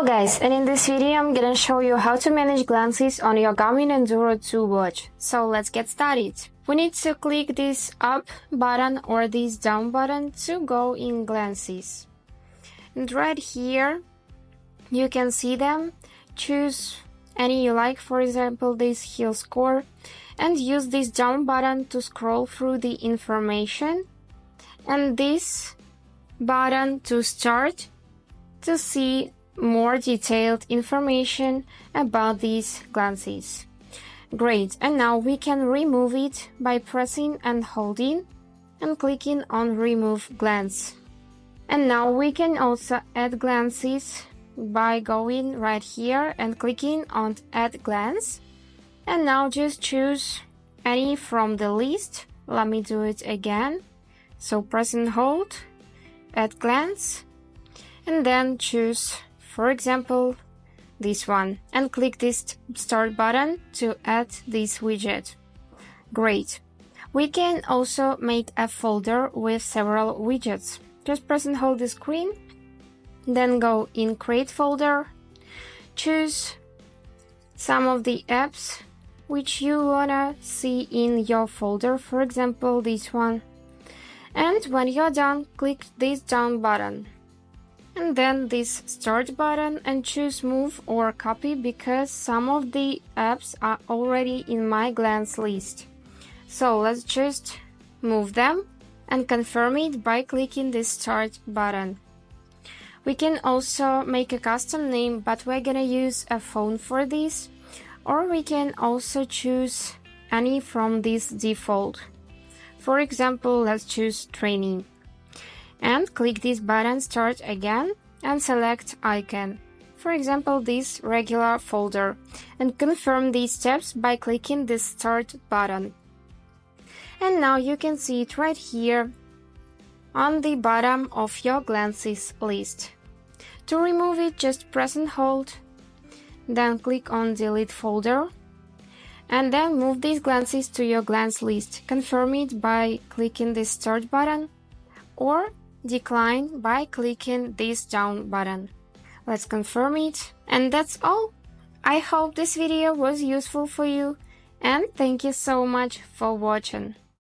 Hello guys, and in this video I'm gonna show you how to manage glances on your Garmin Enduro 2 watch. So let's get started. We need to click this up button or this down button to go in glances. And right here you can see them. Choose any you like, for example this heel score, and use this down button to scroll through the information, and this button to start to see more detailed information about these glances. Great, and now we can remove it by pressing and holding and clicking on remove glance. And now we can also add glances by going right here and clicking on add glance. And now just choose any from the list. Let me do it again. So press and hold, add glance, and then choose, for example, this one, and click this start button to add this widget. Great. We can also make a folder with several widgets. Just press and hold the screen, then go in create folder, choose some of the apps which you wanna see in your folder, for example this one, and when you're done, click this down button and then this start button and choose move or copy, because some of the apps are already in my glance list. So let's just move them and confirm it by clicking this start button. We can also make a custom name, but we're gonna use a phone for this, or we can also choose any from this default. For example, let's choose training. And click this button start again and select icon, for example this regular folder, and confirm these steps by clicking this start button. And now you can see it right here on the bottom of your glances list. To remove it, just press and hold, then click on delete folder, and then move these glances to your glance list. Confirm it by clicking this start button, or decline by clicking this down button. Let's confirm it, and that's all. I hope this video was useful for you, and thank you so much for watching.